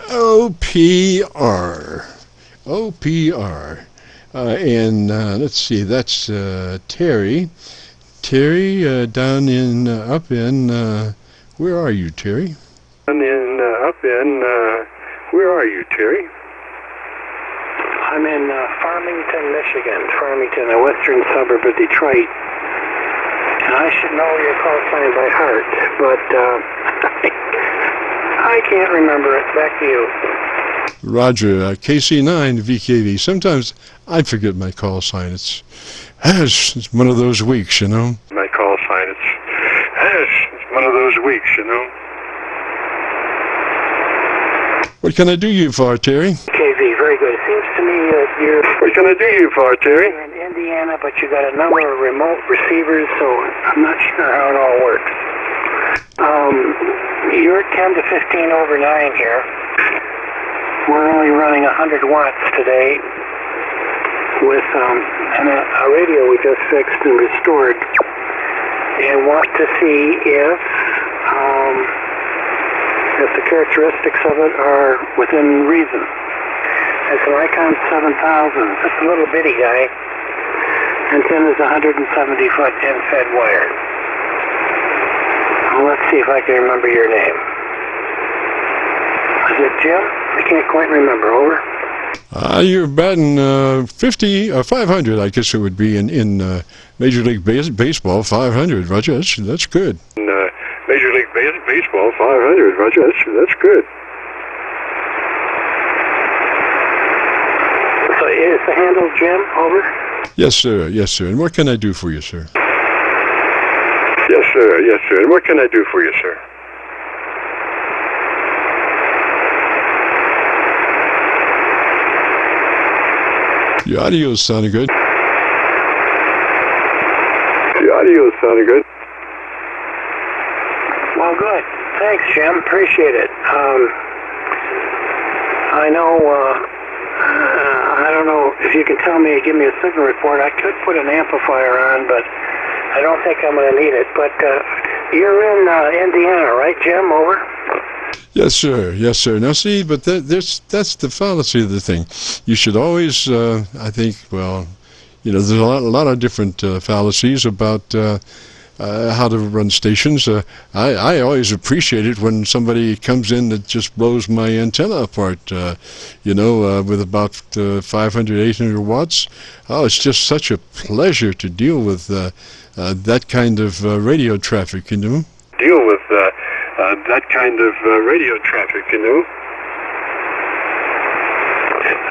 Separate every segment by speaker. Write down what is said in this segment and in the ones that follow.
Speaker 1: OPR. OPR. And let's see, that's Terry. Terry, down in, up in, where are you, Terry? Where are you, Terry?
Speaker 2: I'm in Farmington, Michigan. Farmington, a western suburb of Detroit. And I should know your call sign by heart, but I can't remember it. Back to you.
Speaker 1: Roger, KC9VKV. Sometimes I forget my call sign. It's one of those weeks, you know. My call sign, it's one of those weeks, you know. What can I do you for, Terry?
Speaker 2: KV, very good. It seems to me that you're...
Speaker 1: What can I do you for, Terry?
Speaker 2: You're in Indiana, but you got a number of remote receivers, so I'm not sure how it all works. You're 10 to 15 over 9 here. We're only running 100 watts today with a radio we just fixed and restored, and want to see if the characteristics of it are within reason. It's an Icon 7000, just a little bitty guy. Antenna is 170-foot end-fed wire. Well, let's see if I can remember your name. Is it Jim? I can't quite remember. Over.
Speaker 1: You're batting 500, I guess it would be in Major League Baseball. 500, Roger. That's good. Major League Baseball, 500, Roger. That's good.
Speaker 2: So is the handle Jim? Over.
Speaker 1: Yes, sir. Yes, sir. And what can I do for you, sir? Yes, sir. Yes, sir. And what can I do for you, sir? Your audio's sounding good.
Speaker 2: Well, good. Thanks, Jim. Appreciate it. I know, I don't know if you can tell me, give me a signal report. I could put an amplifier on, but I don't think I'm going to need it. But you're in Indiana, right, Jim? Over.
Speaker 1: Yes, sir. Yes, sir. Now, see, but that's the fallacy of the thing. You should always, I think, well, you know, there's a lot of different fallacies about how to run stations. I always appreciate it when somebody comes in that just blows my antenna apart, you know, with about 500, 800 watts. Oh, it's just such a pleasure to deal with that kind of radio traffic, you know. That kind of radio traffic, you know.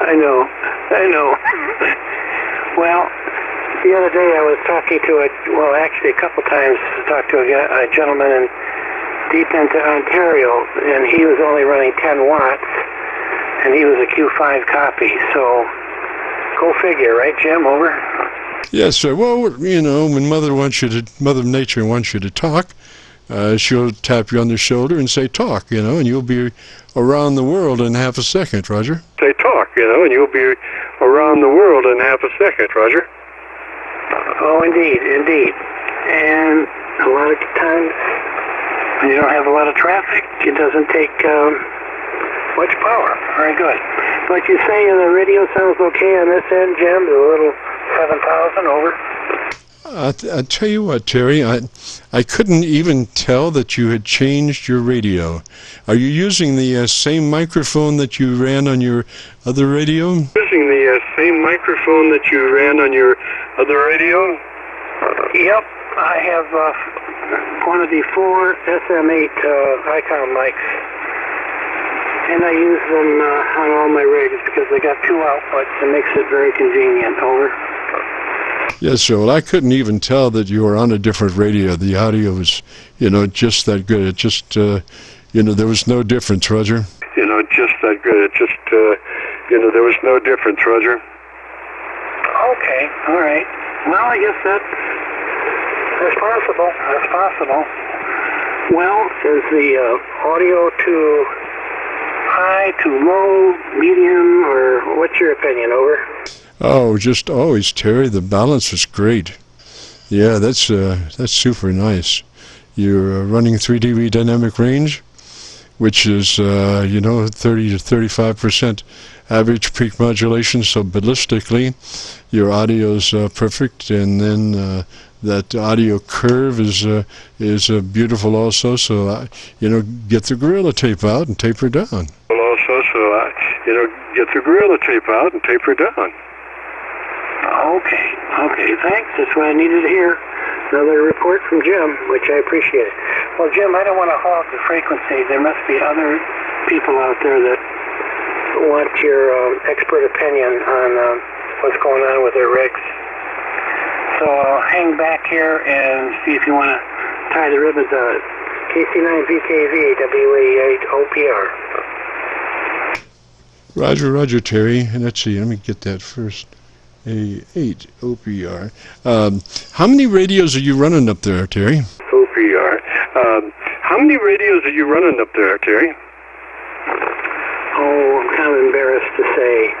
Speaker 2: I know. Well, the other day I was talking to actually a couple times talked to a gentleman in deep into Ontario, and he was only running 10 watts, and he was a Q5 copy. So, go figure, right, Jim? Over.
Speaker 1: Yes, sir. Well, you know, when Mother Nature wants you to talk, she'll tap you on the shoulder and say, talk, you know, and you'll be around the world in half a second, Roger. Say, talk, you know, and you'll be around the world in half a second, Roger.
Speaker 2: Oh, indeed. And a lot of times, when you don't have a lot of traffic, it doesn't take much power. Very good. But you say the radio sounds okay on this end, Jim, the little 7,000, over?
Speaker 1: I tell you what, Terry, I couldn't even tell that you had changed your radio. Are you using the same microphone that you ran on your other radio? Using the same microphone that you ran on your other radio?
Speaker 2: Yep, I have one of the 4 SM8 Icon mics, and I use them on all my radios because they got 2 outputs and makes it very convenient. Over.
Speaker 1: Yes, sir. Well, I couldn't even tell that you were on a different radio. The audio was, you know, just that good. It just, you know, there was no difference, Roger. You know, just that good. It just, you know, there was no difference, Roger.
Speaker 2: Okay, all right. Well, I guess that's possible. That's possible. Well, is the audio too high, too low, medium, or what's your opinion? Over.
Speaker 1: Oh, just always, Terry. The balance is great. Yeah, that's super nice. You're running 3 dB dynamic range, which is, 30 to 35% average peak modulation. So ballistically, your audio's perfect, and then that audio curve is beautiful also. So get the Gorilla Tape out and taper down. Get the Gorilla Tape out and taper down.
Speaker 2: Okay, thanks. That's what I needed to hear. Another report from Jim, which I appreciate. Well, Jim, I don't want to hog the frequency. There must be other people out there that want your expert opinion on what's going on with their rigs. So I'll hang back here and see if you want to tie the ribbons on it. KC9VKV, WA8OPR.
Speaker 1: Roger, Terry. And let's see, let me get that first. A8 OPR. How many radios are you running up there, Terry?
Speaker 3: OPR. How many radios are you running up there, Terry?
Speaker 2: Oh, I'm kind of embarrassed to say.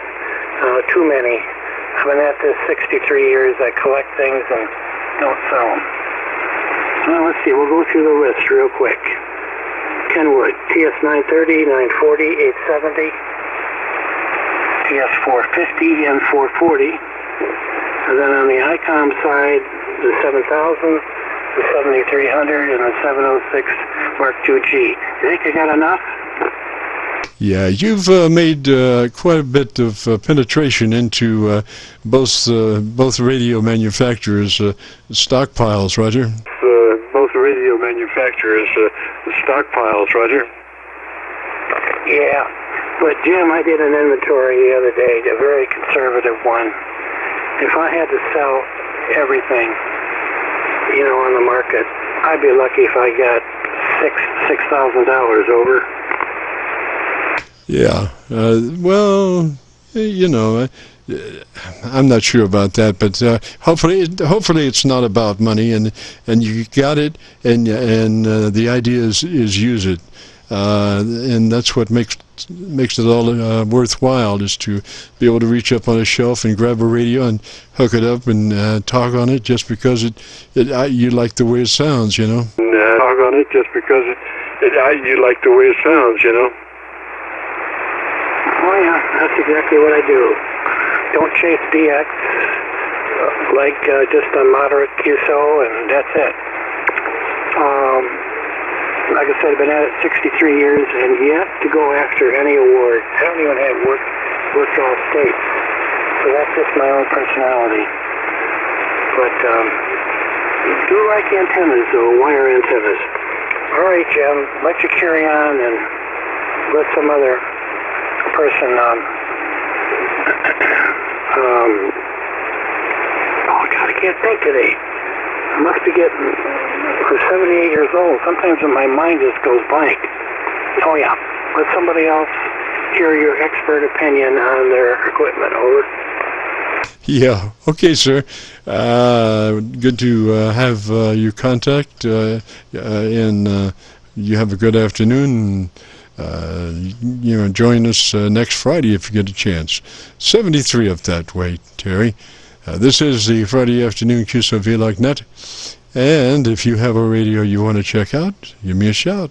Speaker 2: Too many. I've been at this 63 years. I collect things and don't sell them. Well, let's see. We'll go through the list real quick. Kenwood, TS930, 940, 870. TS450 and 440. And then on the ICOM side, the 7000, the 7300, and the 706 Mark II-G. You think you got enough?
Speaker 1: Yeah, you've made quite a bit of penetration into both radio manufacturers' stockpiles, Roger.
Speaker 3: Both radio manufacturers' stockpiles, Roger.
Speaker 2: Yeah, but Jim, I did an inventory the other day, a very conservative one. If I had to sell everything, on the market, I'd be lucky if I got $6,000 over.
Speaker 1: Yeah, I'm not sure about that, but hopefully it's not about money, and you got it, and the idea is use it, and that's what makes it all worthwhile, is to be able to reach up on a shelf and grab a radio and hook it up and talk on it just because you like the way it sounds,
Speaker 3: talk on it just because you like the way it sounds,
Speaker 2: Oh yeah, that's exactly what I do. Don't chase DX, just a moderate QSO, and that's it. Like I said, I've been at it 63 years, and yet to go after any award. I don't even have worked all states, so that's just my own personality. But do like antennas, though, wire antennas. All right, Jim, let you carry on, and let some other person, oh God, I can't think today. I must be getting, I'm 78 years old. Sometimes my mind just goes blank. Oh yeah, let somebody else hear your expert opinion on their equipment. Over.
Speaker 1: Yeah, okay, sir. Good to have your contact, and you have a good afternoon. Join us next Friday if you get a chance. 73 up that way, Terry. This is the Friday afternoon Qso-Vlog net, and if you have a radio you want to check out, give me a shout.